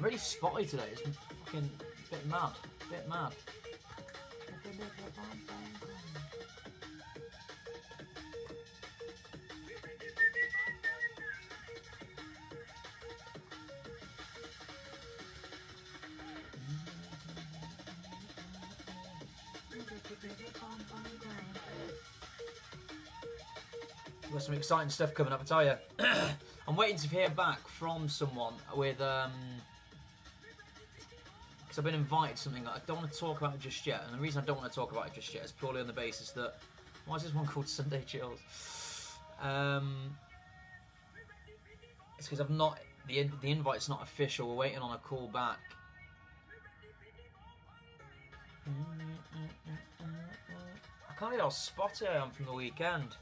I'm really spotty today. It's fucking a bit mad. Bit mad. We've got some exciting stuff coming up, I tell you. I'm waiting to hear back from someone with, because I've been invited to something that I don't want to talk about it just yet, and the reason I don't want to talk about it just yet is purely on the basis that, why is this one called Sunday Chills? It's because I've not, the invite's not official, we're waiting on a call back. I can't believe how spotty I am from the weekend.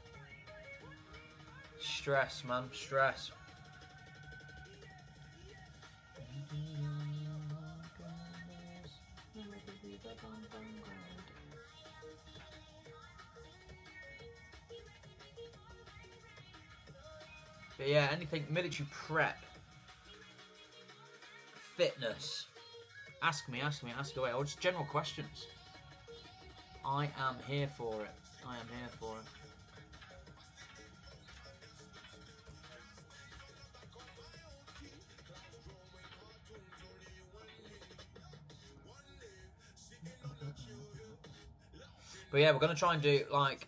Stress, man, stress. But yeah, anything military prep, fitness. Ask me, ask away. Or just general questions. I am here for it. I am here for it. But yeah, we're going to try and do, like,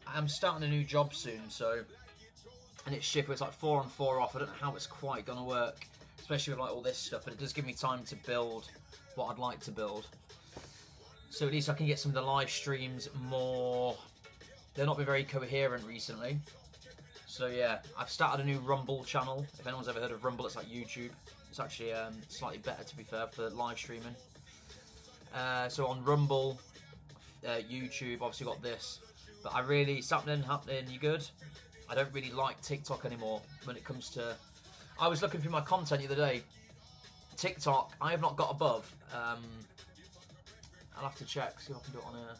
I'm starting a new job soon, so, and it's shift where it's like 4 on 4 off. I don't know how it's quite going to work, especially with like all this stuff, but it does give me time to build what I'd like to build. So at least I can get some of the live streams more, they've not been very coherent recently. So yeah, I've started a new Rumble channel. If anyone's ever heard of Rumble, it's like YouTube. It's actually slightly better, to be fair, for live streaming. So on Rumble, YouTube, obviously got this, but I really, it's happening, you good? I don't really like TikTok anymore when it comes to, I was looking through my content the other day, TikTok, I have not got above, I'll have to check, see if I can do it on here.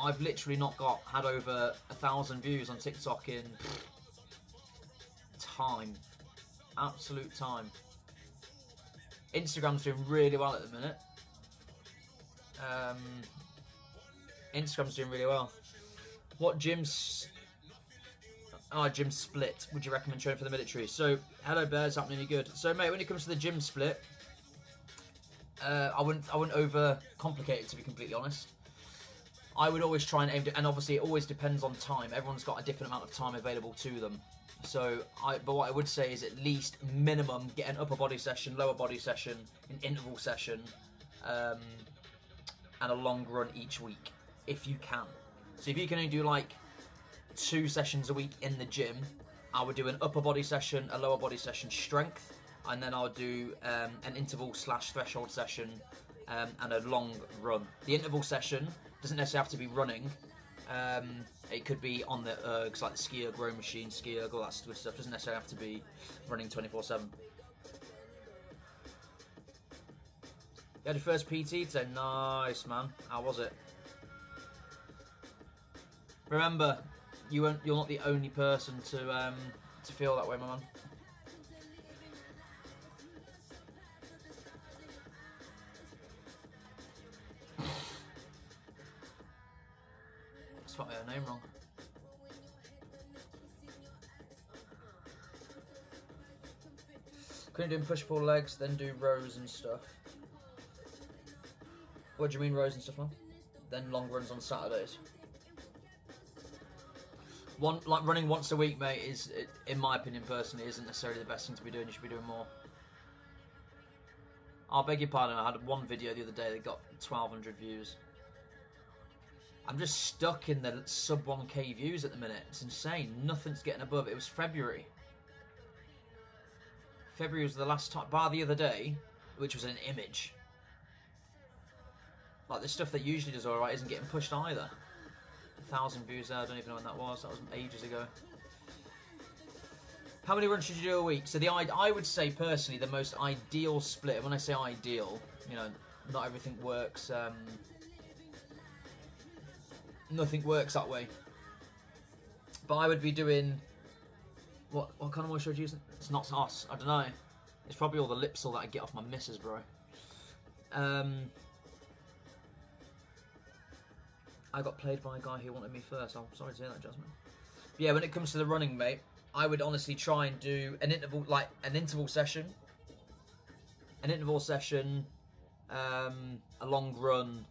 I've literally not had over 1,000 views on TikTok in time, absolute time. Instagram's doing really well at the minute. Instagram's doing really well. What gyms? Oh, gym split. Would you recommend training for the military? So, hello Bears, happening? You good? So, mate, when it comes to the gym split, I wouldn't over complicate it, to be completely honest. I would always try and aim to, and obviously it always depends on time. Everyone's got a different amount of time available to them. So, but what I would say is at least minimum get an upper body session, lower body session, an interval session, and a long run each week, if you can. So if you can only do like 2 sessions a week in the gym, I would do an upper body session, a lower body session strength, and then I would do an interval / threshold session and a long run. The interval session doesn't necessarily have to be running. It could be on the ergs, like the ski erg row machine, ski erg, all that good stuff. Doesn't necessarily have to be running 24/7. You had your first PT today? Nice, man. How was it? Remember, you're not the only person to feel that way, my man. I spelled her name wrong. Couldn't do push-pull legs, then do rows and stuff. What do you mean rows and stuff, man? Then long runs on Saturdays. Like running once a week, mate, is, in my opinion personally, isn't necessarily the best thing to be doing. You should be doing more. I beg your pardon, I had one video the other day that got 1,200 views. I'm just stuck in the sub 1k views at the minute. It's insane. Nothing's getting above. It was February. February was the last time, bar the other day, which was an image. Like the stuff that usually does alright isn't getting pushed either. 1,000 views there, I don't even know when that was. That was ages ago. How many runs should you do a week? So I would say personally the most ideal split, when I say ideal, you know, not everything works, nothing works that way. But I would be doing What kind of moisturiser are you using? It's not us. I don't know. It's probably all the Lipsil that I get off my missus, bro. I got played by a guy who wanted me first. I'm sorry to hear that, Jasmine. But yeah, when it comes to the running, mate, I would honestly try and do an interval, like an interval session. An interval session, a long run,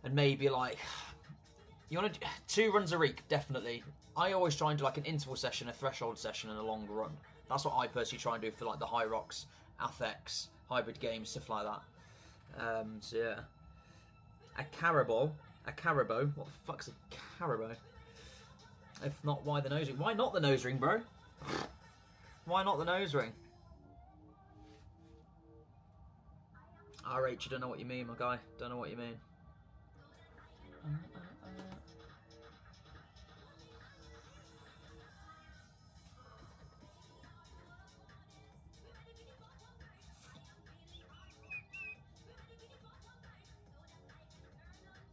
and maybe like you want to do 2 runs a week, definitely. I always try and do like an interval session, a threshold session, and a long run. That's what I personally try and do for like the High Rocks, Athex, hybrid games, stuff like that. So yeah, a Carabo. What the fuck's a Carabo? If not, why the nose ring? Why not the nose ring, bro? Why not the nose ring? RH, you don't know what you mean, my guy. Don't know what you mean.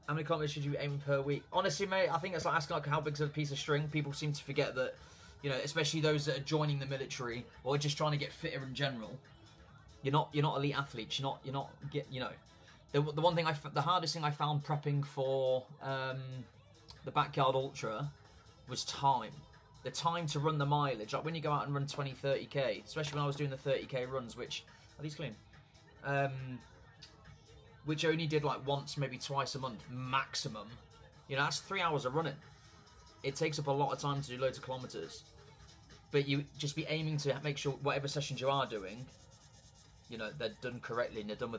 How many kilometers should you aim per week? Honestly, mate, I think it's like asking like how big's a piece of string. People seem to forget that, you know, especially those that are joining the military or just trying to get fitter in general. You're not elite athletes. You're not the one thing the hardest thing I found prepping for the Backyard Ultra was time. The time to run the mileage. Like when you go out and run 20, 30k, especially when I was doing the 30k runs, which are these clean? Which only did like once, maybe twice a month maximum. You know, that's 3 hours of running. It takes up a lot of time to do loads of kilometers. But you just be aiming to make sure whatever sessions you are doing, you know, they're done correctly and they're done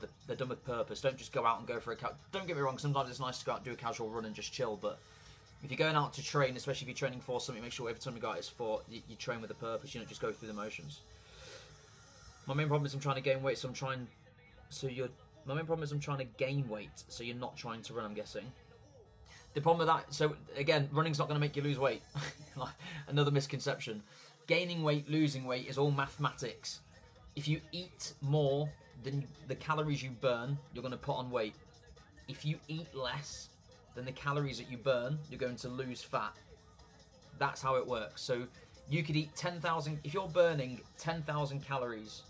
with purpose. Don't just go out and go for a don't get me wrong, sometimes it's nice to go out and do a casual run and just chill, but if you're going out to train, especially if you're training for something, make sure whatever time you got is for, you train with a purpose, you don't just go through the motions. My main problem is I'm trying to gain weight, so my main problem is I'm trying to gain weight, so you're not trying to run, I'm guessing. The problem with that, so again, running's not going to make you lose weight. Another misconception. Gaining weight, losing weight is all mathematics. If you eat more than the calories you burn, you're going to put on weight. If you eat less than the calories that you burn, you're going to lose fat. That's how it works. So you could eat 10,000, if you're burning 10,000 calories,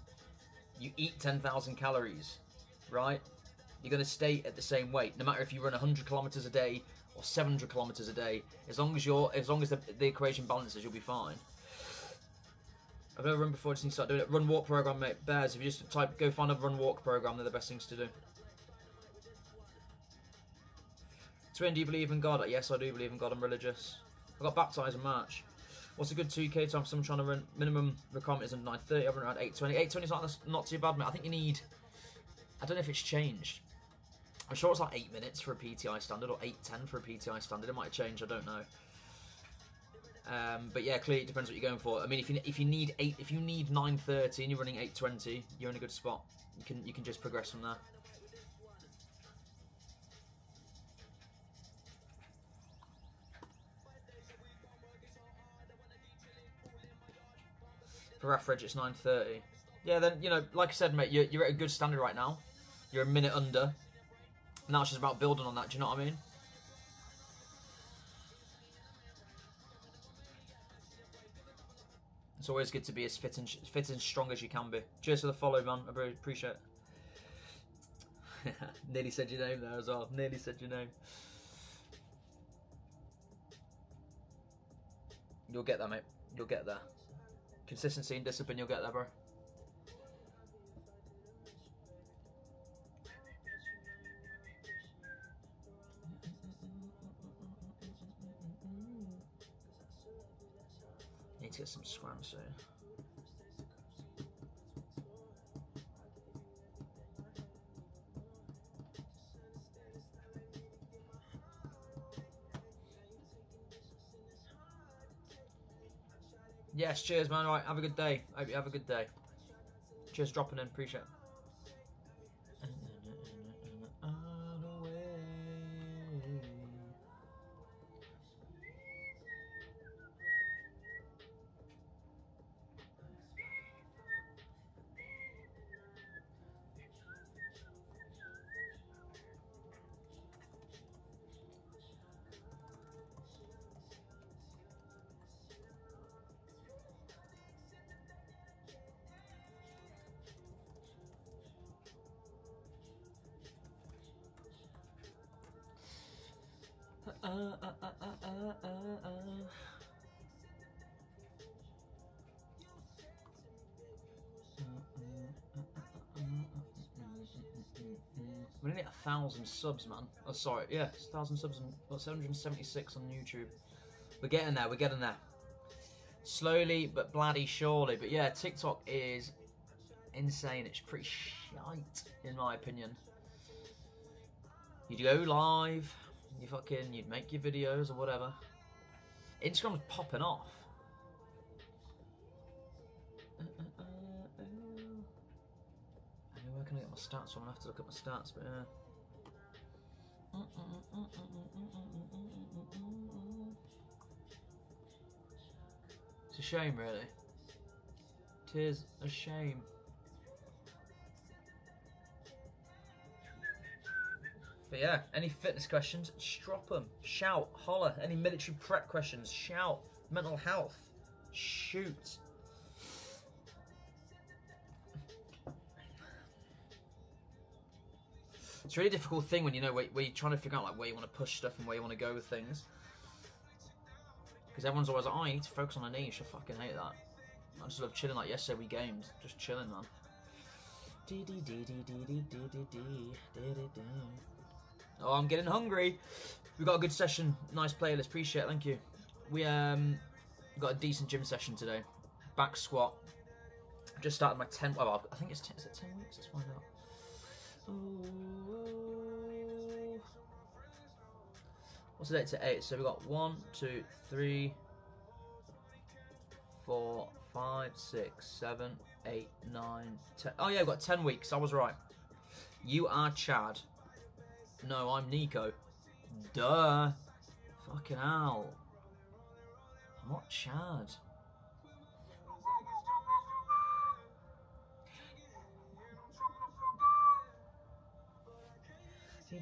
you eat 10,000 calories, right? You're going to stay at the same weight, no matter if you run 100 kilometers a day or 700 kilometers a day. As long as the equation balances, you'll be fine. I've never run before, just need to start doing it. Run walk program, mate. Bears, if you just go find a run walk program, they're the best things to do. Twin, do you believe in God? Yes, I do believe in God. I'm religious. I got baptized in March. What's a good 2k time for someone trying to run? Minimum requirement is 9:30. I've run around 8:20. 8:20 is not too bad, mate. I think you need, I don't know if it's changed. I'm sure it's like 8 minutes for a PTI standard or 8:10 for a PTI standard. It might have changed. I don't know. But yeah, clearly it depends what you're going for. I mean, if you need 9:30 and you're running 8:20, you're in a good spot. You can just progress from there. For average, it's 9:30. Yeah, then, you know, like I said, mate, you're at a good standard right now. You're a minute under. Now it's just about building on that, do you know what I mean? It's always good to be as fit and strong as you can be. Cheers for the follow, man. I really appreciate it. Nearly said your name there as well. Nearly said your name. You'll get there, mate. You'll get there. Consistency and discipline, you'll get there, bro. Need to get some scram soon. Yes, cheers, man. All right, have a good day. Hope you have a good day. Cheers, dropping in. Appreciate it. We're nearly at 1,000 subs, man. Oh, sorry, yeah, 1,000 subs and 776 on YouTube. We're getting there, we're getting there. Slowly but bloody surely. But yeah, TikTok is insane. It's pretty shite, in my opinion. You'd go live, you'd make your videos or whatever. Instagram's popping off. Where can I get my stats from? I have to look at my stats, but yeah. It's a shame, really. Tis a shame. But yeah, any fitness questions, strop them. Shout, holler. Any military prep questions, shout. Mental health, shoot. It's a really difficult thing when you know where you're trying to figure out like where you want to push stuff and where you want to go with things. Because everyone's always like, oh, you need to focus on a niche. I fucking hate that. I just love chilling like yesterday we gamed. Just chilling, man. Oh, I'm getting hungry. We got a good session. Nice playlist. Appreciate it. Thank you. We got a decent gym session today. Back squat. Just started my 10. Well, I think it's 10. Is it 10 weeks? Let's find out. What's the date to 8? So we got 1, 2, 3, 4, 5, 6, 7, 8, 9, 10. Oh yeah, we've got 10 weeks. I was right. You are Chad. No, I'm Nico. Duh. Fucking hell. I'm not Chad. How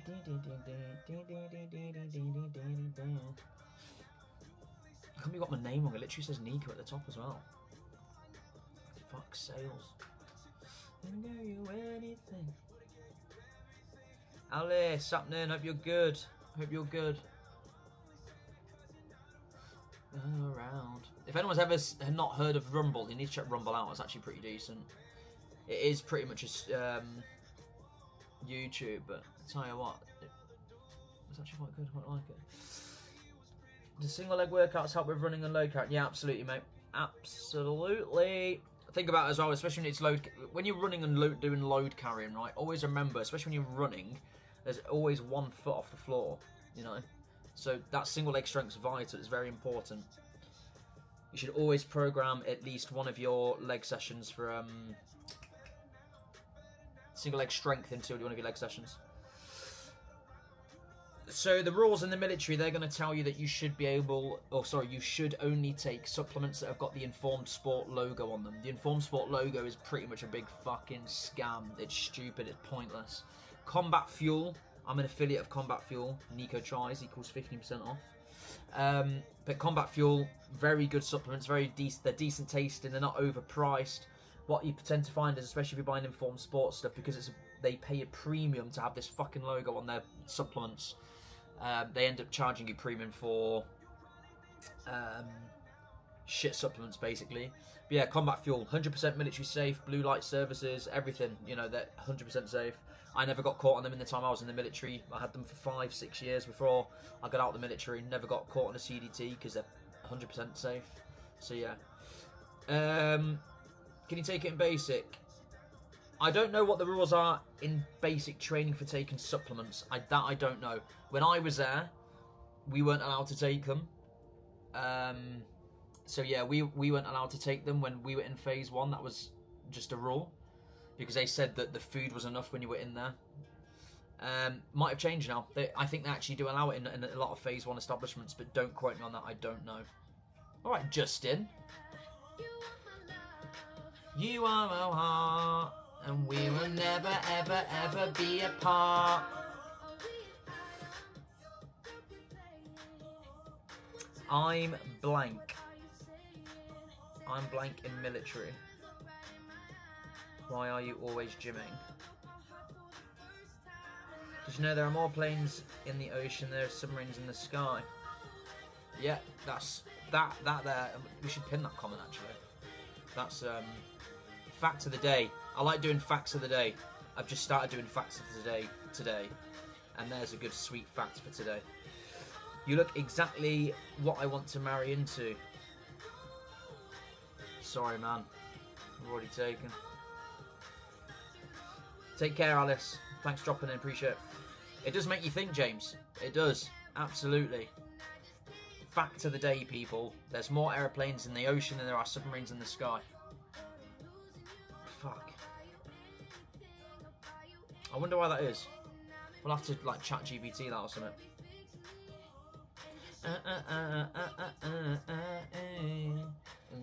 come you got my name wrong? It literally says Nico at the top as well. Fuck sales. Can do you anything. Alice, happening? Hope you're good. Hope you're good. Around. If anyone's ever not heard of Rumble, you need to check Rumble out. It's actually pretty decent. It is pretty much a YouTube, but I tell you what, it's actually quite good. I quite like it. Do single leg workouts help with running and load carrying? Yeah, absolutely, mate. Absolutely. Think about it as well, especially when it's when you're running and doing load carrying, right? Always remember, especially when you're running, there's always 1 foot off the floor, you know. So that single leg strength is vital. It's very important. You should always program at least one of your leg sessions for single leg strength into one of your leg sessions. So the rules in the military, they're going to tell you that you should be able, you should only take supplements that have got the Informed Sport logo on them. The Informed Sport logo is pretty much a big fucking scam. It's stupid, it's pointless. Combat Fuel, I'm an affiliate of Combat Fuel. Nico tries, equals 15% off. But Combat Fuel, very good supplements, very decent. They're decent tasting, they're not overpriced. What you tend to find is, especially if you're buying Informed Sport stuff, because they pay a premium to have this fucking logo on their supplements. They end up charging you premium for shit supplements, basically. But yeah, Combat Fuel, 100% military safe, blue light services, everything. You know, they're 100% safe. I never got caught on them in the time I was in the military. I had them for 5-6 years before I got out of the military. Never got caught on a CDT because they're 100% safe. So yeah. Can you take it in basic? I don't know what the rules are in basic training for taking supplements. That I don't know. When I was there, we weren't allowed to take them. So yeah, we weren't allowed to take them when we were in phase 1. That was just a rule. Because they said that the food was enough when you were in there. Might have changed now. I think they actually do allow it in a lot of phase 1 establishments, but don't quote me on that, I don't know. Alright, Justin. You are my heart, and we will never, ever, ever be apart. I'm blank. I'm blank in military. Why are you always gymming? Did you know there are more planes in the ocean than there are submarines in the sky? Yeah, that's that there. We should pin that comment actually. That's fact of the day. I like doing facts of the day. I've just started doing facts of the day today, and there's a good sweet fact for today. You look exactly what I want to marry into. Sorry, man. I've already taken. Take care, Alice. Thanks for dropping in. Appreciate it. It does make you think, James. It does. Absolutely. Fact of the day, people. There's more aeroplanes in the ocean than there are submarines in the sky. Fuck. I wonder why that is. We'll have to, like, chat GPT that or something.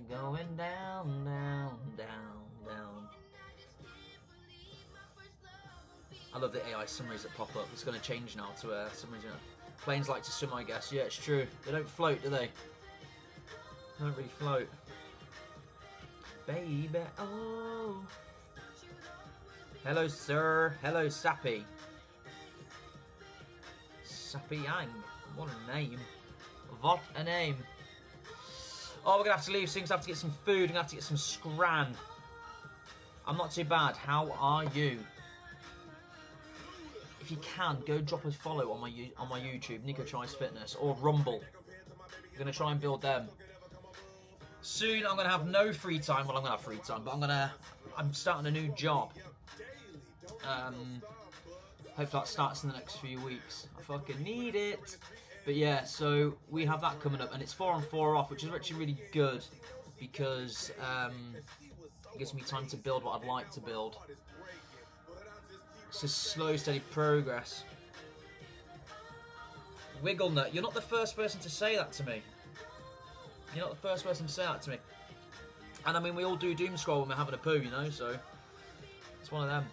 Going down, down, down, down. I love the AI summaries that pop up. It's going to change now to summaries. You know. Planes like to swim, I guess. Yeah, it's true. They don't float, do they? They don't really float. Baby, oh. Hello, sir. Hello, Sappy. Sappy Yang. What a name. What a name. Oh, we're going to have to leave soon because I have to get some food. I'm going to have to get some scran. I'm not too bad. How are you? If you can, go drop a follow on my YouTube, Nico Tries Fitness, or Rumble. I'm going to try and build them. Soon I'm going to have no free time. Well, I'm going to have free time, but I'm starting a new job. Hopefully that starts in the next few weeks. I fucking need it. But yeah, so we have that coming up, and it's 4 on 4 off, which is actually really good because it gives me time to build what I'd like to build. It's a slow, steady progress. Wigglenut, you're not the first person to say that to me. You're not the first person to say that to me. And I mean, we all do doom scroll when we're having a poo, you know, so it's one of them.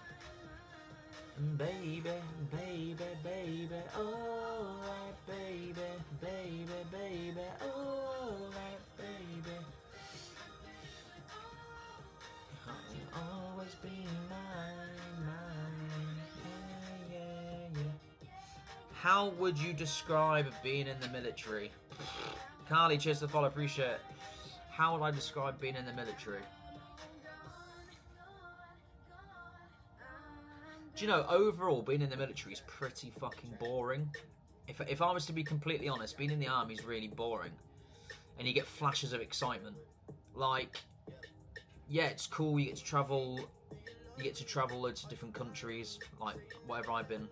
Baby, baby, baby, alright, baby, baby, baby, alright, baby. I'll always be mine, yeah, yeah, yeah. How would you describe being in the military? Carly, cheers to the follow, appreciate it. How would I describe being in the military? Do you know, overall, being in the military is pretty fucking boring. If I was to be completely honest, being in the army is really boring. And you get flashes of excitement. Like, yeah, it's cool, you get to travel loads of different countries, like whatever I've been.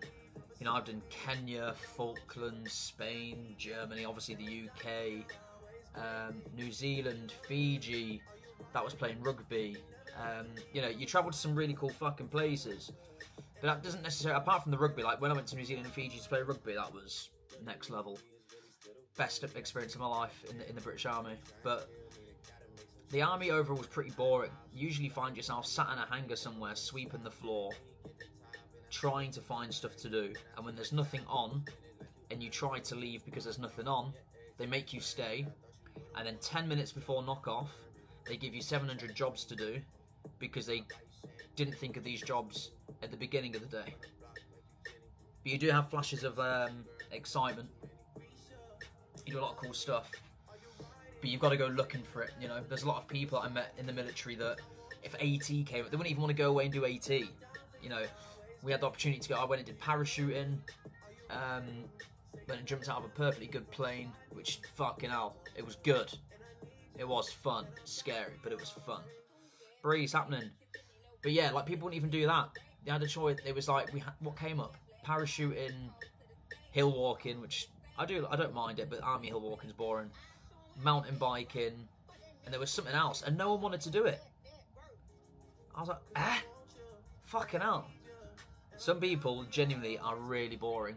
You know, I've done Kenya, Falklands, Spain, Germany, obviously the UK, New Zealand, Fiji. That was playing rugby. You know, you travel to some really cool fucking places. But that doesn't necessarily, apart from the rugby, like when I went to New Zealand and Fiji to play rugby, that was next level. Best experience of my life in the British Army. But the army overall was pretty boring. You usually find yourself sat in a hangar somewhere, sweeping the floor, trying to find stuff to do. And when there's nothing on, and you try to leave because there's nothing on, they make you stay. And then 10 minutes before knock-off, they give you 700 jobs to do because they didn't think of these jobs at the beginning of the day. But you do have flashes of excitement. You do a lot of cool stuff. But you've got to go looking for it, you know. There's a lot of people that I met in the military that if AT came up, they wouldn't even want to go away and do AT. You know, we had the opportunity to go, I went and did parachuting, went and jumped out of a perfectly good plane, which, fucking hell, it was good. It was fun. Scary, but it was fun. Breeze happening. But yeah, like, people wouldn't even do that. They had a choice. It was like, what came up? Parachuting, hill walking, which I don't mind it, but army hill walking's boring. Mountain biking, and there was something else, and no one wanted to do it. I was like, fucking hell. Some people genuinely are really boring,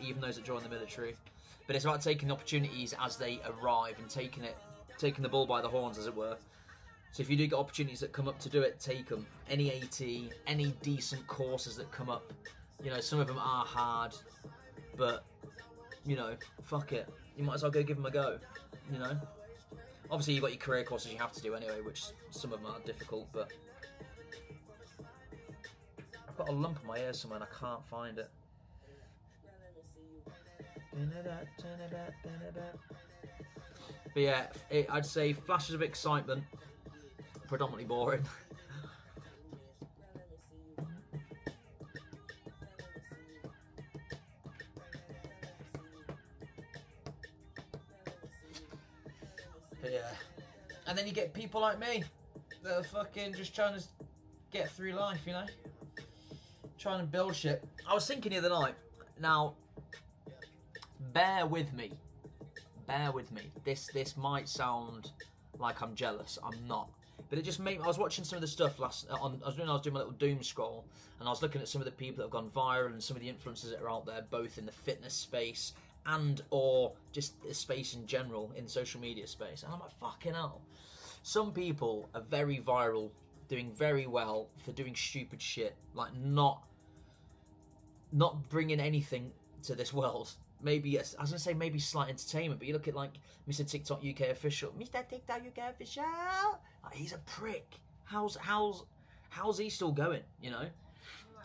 even those that join the military. But it's about taking opportunities as they arrive and taking the bull by the horns, as it were. So if you do get opportunities that come up to do it, take them. Any AT, any decent courses that come up. You know, some of them are hard, but, you know, fuck it. You might as well go give them a go, you know. Obviously, you've got your career courses you have to do anyway, which some of them are difficult, but... I've got a lump in my ear somewhere and I can't find it. But yeah, I'd say flashes of excitement, predominantly boring. But yeah, and then you get people like me that are fucking just trying to get through life, you know, trying to build shit. I was thinking the other night. Now, bear with me. This might sound like I'm jealous. I'm not. But it just made. I was watching some of the stuff I was doing my little doom scroll, and I was looking at some of the people that have gone viral and some of the influencers that are out there, both in the fitness space and or just the space in general, in social media space. And I'm like, fucking hell. Some people are very viral, doing very well for doing stupid shit, like not bringing anything to this world. Maybe, I was going to say maybe slight entertainment, but you look at like Mr. TikTok UK official. Mr. TikTok UK official! Like, he's a prick. How's he still going, you know?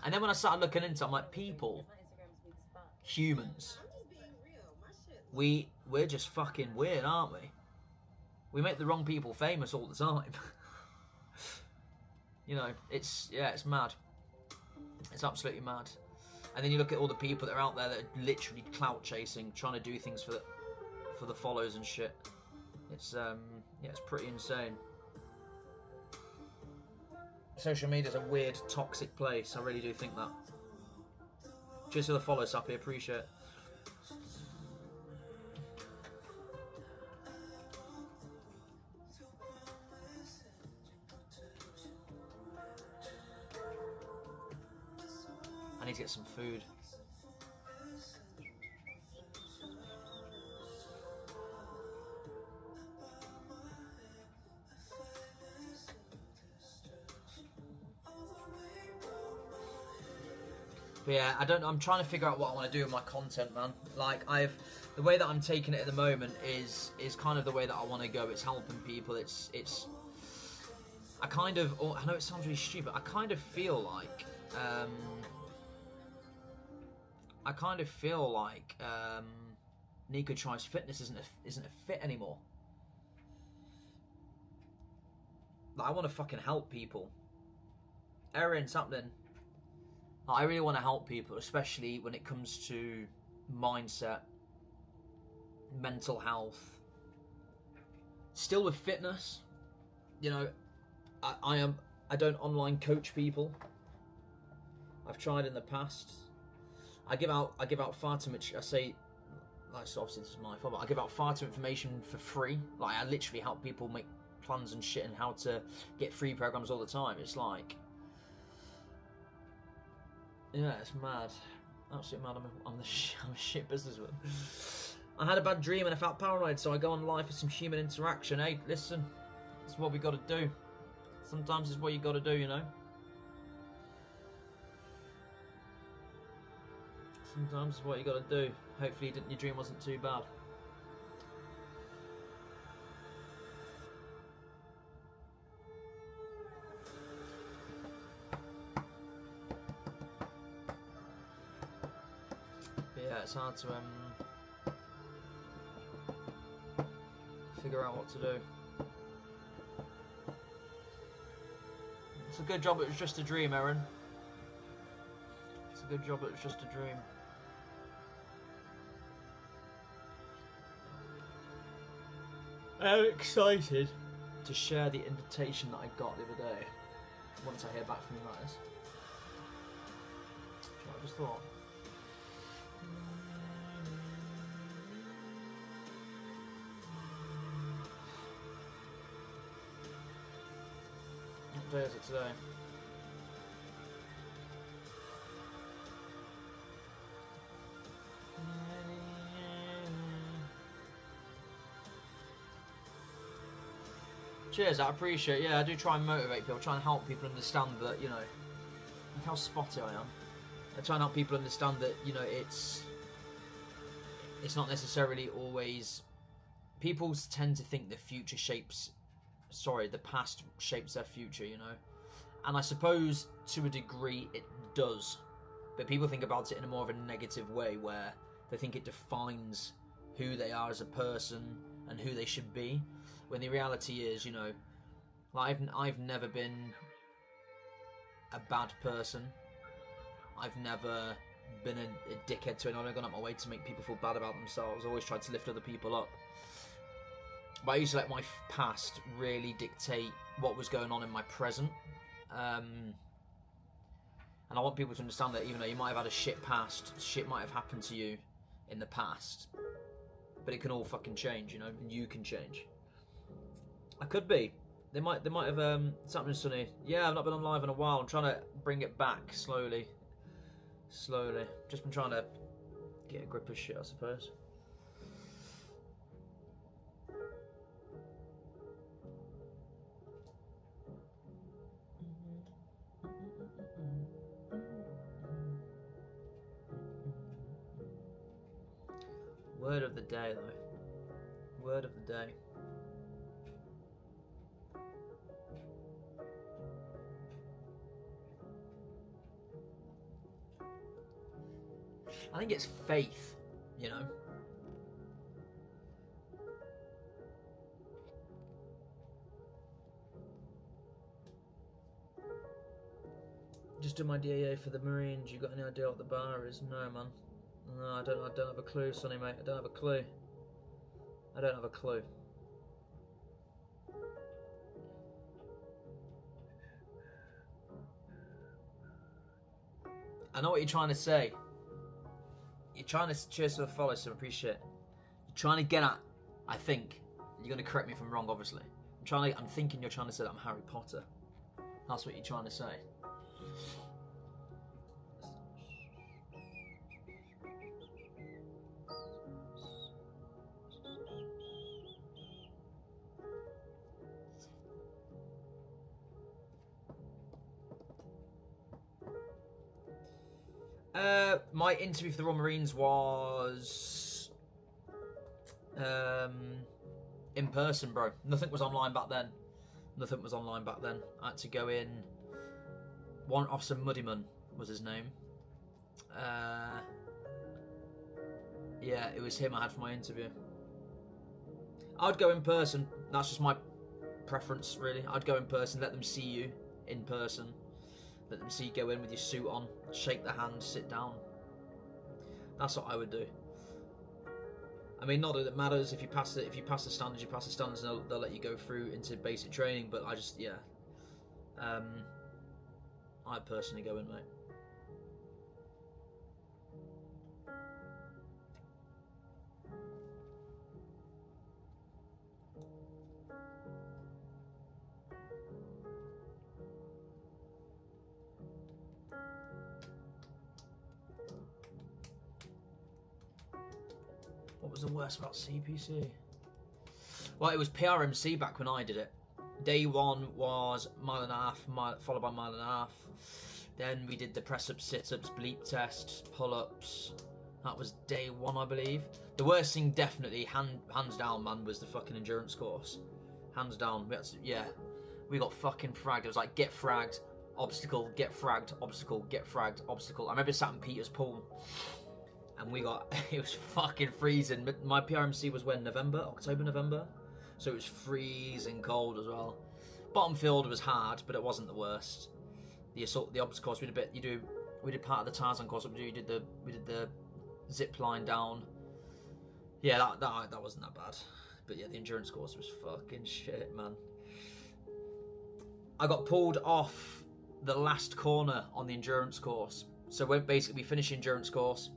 And then when I started looking into it, I'm like, people, humans, we're just fucking weird, aren't we? We make the wrong people famous all the time. You know, it's mad. It's absolutely mad. And then you look at all the people that are out there that are literally clout chasing, trying to do things for the follows and shit. It's it's pretty insane. Social media's a weird, toxic place. I really do think that. Cheers for the follow, Sappy. Appreciate it. I need to get some food. But yeah, I'm trying to figure out what I want to do with my content, man. Like, the way that I'm taking it at the moment is kind of the way that I want to go. It's helping people. I know it sounds really stupid. I kind of feel like Nico Tries Fitness isn't a fit anymore. Like, I want to fucking help people. Erin, something. I really want to help people, especially when it comes to mindset, mental health. Still with fitness, you know, I don't online coach people. I've tried in the past. I give out far too much. I say, like, so obviously this is my fault, but I give out far too information for free. Like, I literally help people make plans and shit and how to get free programs all the time. It's like, yeah, it's mad. Absolutely mad. I'm a shit businessman. I had a bad dream and I felt paranoid, so I go on live for some human interaction. Hey, listen, it's what we got to do. Sometimes it's what you got to do, you know. Sometimes it's what you got to do. Hopefully your dream wasn't too bad. But yeah, it's hard to figure out what to do. It's a good job it was just a dream, Erin. It's a good job it was just a dream. I'm excited to share the invitation that I got the other day. Once I hear back from you guys. I just thought. What day is it today? Cheers, I appreciate it. Yeah, I do try and motivate people, try and help people understand that, you know, look how spotty I am. I try and help people understand that, you know, it's not necessarily always... People tend to think the past shapes their future, you know. And I suppose, to a degree, it does. But people think about it in a more of a negative way, where They think it defines who they are as a person and who they should be. When the reality is, you know, like I've never been a bad person. I've never been a dickhead to anyone. I've gone up my way to make people feel bad about themselves. I always tried to lift other people up. But I used to let my past really dictate what was going on in my present. And I want people to understand that even though you might have had a shit past, shit might have happened to you in the past, but it can all fucking change, you know, and you can change. I could be. They might have something sunny. Yeah, I've not been on live in a while. I'm trying to bring it back slowly. Just been trying to get a grip of shit, I suppose. Word of the day, though. Word of the day. I think it's faith, you know. Just do my DAA for the Marines. You got any idea what the bar is? No, man. No, I don't have a clue, Sonny, mate. I don't have a clue. I don't have a clue. I know what you're trying to say. You're trying to cheers for the follow, so I appreciate it. You're trying to get at, I think, you're going to correct me if I'm wrong, obviously. I'm thinking you're trying to say that I'm Harry Potter. That's what you're trying to say. My interview for the Royal Marines was in person, bro. Nothing was online back then. I had to go in. Warrant Officer Muddyman was his name. Yeah, it was him I had for my interview. I'd go in person. That's just my preference, really. I'd go in person, let them see you in person. Let them see you go in with your suit on, shake the hand, sit down. That's what I would do. I mean, not that it matters if you pass the standards, and they'll let you go through into basic training. But I just, yeah, I'd personally go in, mate. What was the worst about CPC? Well, it was PRMC back when I did it. Day one was mile and a half, followed by mile and a half. Then we did the press-ups, sit-ups, bleep tests, pull-ups. That was day one, I believe. The worst thing, definitely, hands down, man, was the fucking endurance course. Hands down. We got fucking fragged. It was like, get fragged, obstacle, get fragged, obstacle, get fragged, obstacle. I remember sat in Peter's pool. And it was fucking freezing. My PRMC was when? October, November? So it was freezing cold as well. Bottom field was hard, but it wasn't the worst. The obstacle course, we did part of the Tarzan course. We did the zip line down. Yeah, that wasn't that bad. But yeah, the endurance course was fucking shit, man. I got pulled off the last corner on the endurance course. So we finished the endurance course.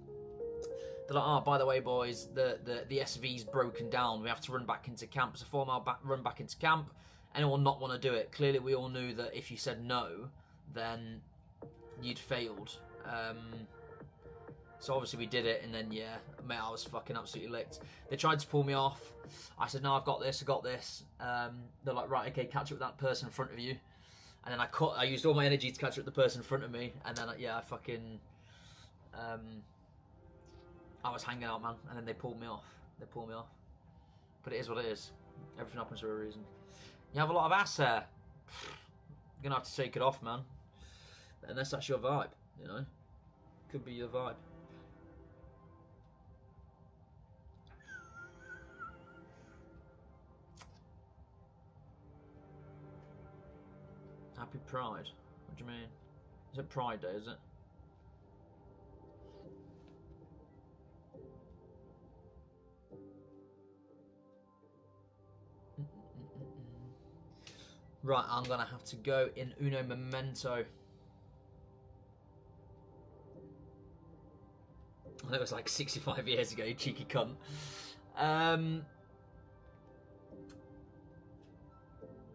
They're like, oh, by the way, boys, the SV's broken down. We have to run back into camp. It's a 4 mile run back into camp. Anyone not want to do it? Clearly, we all knew that if you said no, then you'd failed. So obviously we did it, and then yeah, mate, I was fucking absolutely licked. They tried to pull me off. I said, no, I've got this. They're like, right, okay, catch up with that person in front of you. And then I used all my energy to catch up with the person in front of me, and then yeah, I was hanging out, man, and then they pulled me off. But it is what it is. Everything happens for a reason. You have a lot of ass hair. You're gonna have to take it off, man. Unless that's your vibe, you know. Could be your vibe. Happy Pride. What do you mean? Is it Pride Day, is it? Right, I'm gonna have to go in uno momento. That was like 65 years ago, you cheeky cunt.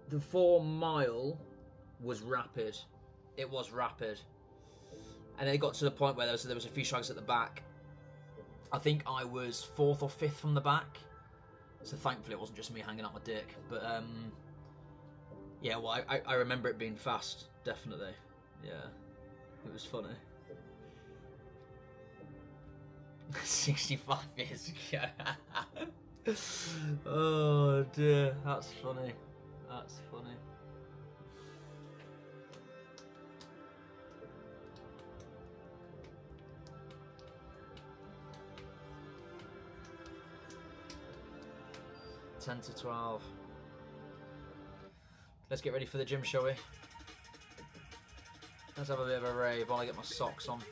The 4 mile was rapid. It was rapid. And it got to the point where there was a few shags at the back. I think I was 4th or 5th from the back. So thankfully it wasn't just me hanging out my dick. But yeah, well, I remember it being fast, definitely. Yeah, it was funny. 65 years ago. Oh dear, that's funny. That's funny. Ten to 12. Let's get ready for the gym, shall we? Let's have a bit of a rave while I get my socks on.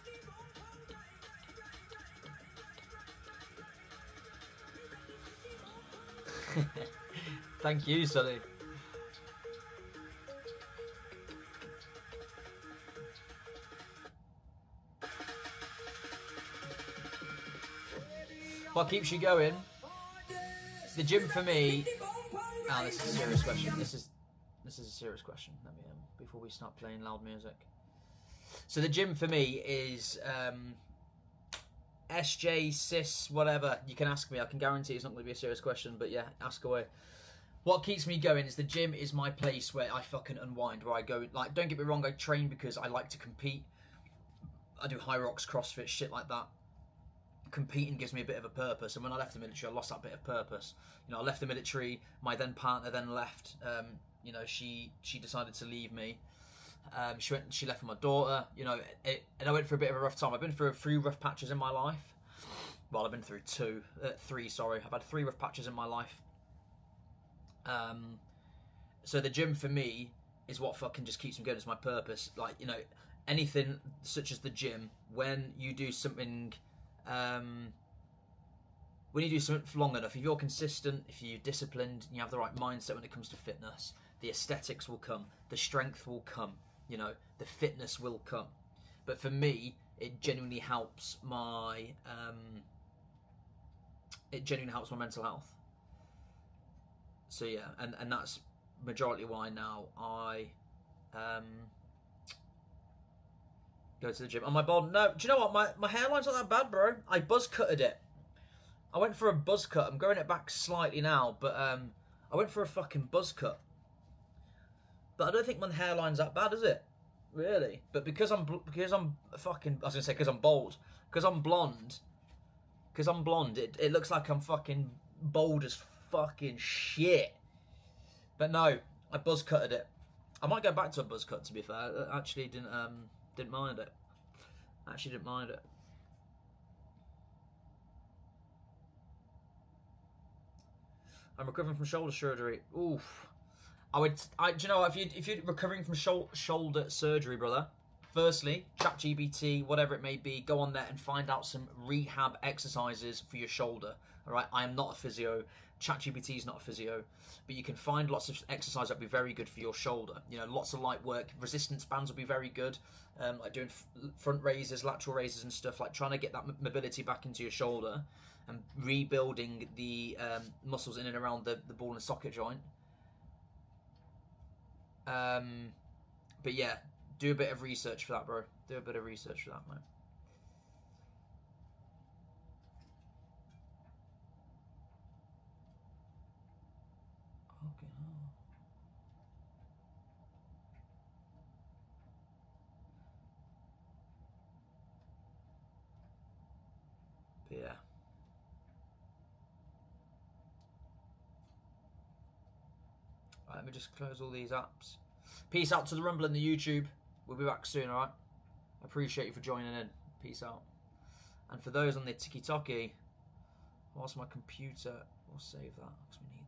Thank you, Sonny. What keeps you going? The gym for me. Oh, this is a serious question. This is a serious question. Let me before we start playing loud music. So the gym for me is SJ, cis, whatever. You can ask me. I can guarantee it's not going to be a serious question, but yeah, ask away. What keeps me going is the gym is my place where I fucking unwind, where I go. Like, don't get me wrong, I train because I like to compete. I do high rocks, CrossFit, shit like that. Competing gives me a bit of a purpose, and when I left the military, I lost that bit of purpose. You know, I left the military. My then partner then left. You know, she decided to leave me. She left with my daughter. You know, and I went through a bit of a rough time. I've been through a few rough patches in my life. Well, I've been through three. Sorry, I've had 3 rough patches in my life. So the gym for me is what fucking just keeps me going. It's my purpose. Like, you know, anything such as the gym, when you do something. When you do something for long enough, if you're consistent, if you're disciplined, and you have the right mindset when it comes to fitness, the aesthetics will come, the strength will come, you know, the fitness will come. But for me, it genuinely helps my mental health. So yeah, and that's majority why now I go to the gym. On my bald, no, do you know what? My hairline's not that bad, bro. I buzz cutted it. I went for a buzz cut. I'm growing it back slightly now, but I went for a fucking buzz cut. But I don't think my hairline's that bad, is it? Really? But because I'm fucking, I was gonna say because I'm bald, because I'm blonde, it looks like I'm fucking bald as fucking shit. But no, I buzz cutted it. I might go back to a buzz cut, to be fair. I actually didn't mind it. I'm recovering from shoulder surgery. Oof. Do you know, if you're recovering from shoulder surgery, brother, firstly, ChatGPT, whatever it may be, go on there and find out some rehab exercises for your shoulder. All right, I am not a physio. ChatGPT is not a physio, but you can find lots of exercise that will be very good for your shoulder. You know, lots of light work. Resistance bands will be very good, like doing front raises, lateral raises and stuff, like trying to get that mobility back into your shoulder and rebuilding the muscles in and around the ball and socket joint. But yeah, do a bit of research for that, bro. Do a bit of research for that, mate. Okay. But yeah. Right, let me just close all these apps. Peace out to the Rumble and the YouTube. We'll be back soon, alright? I appreciate you for joining in. Peace out. And for those on the TikTok, whilst my computer will save that, because we need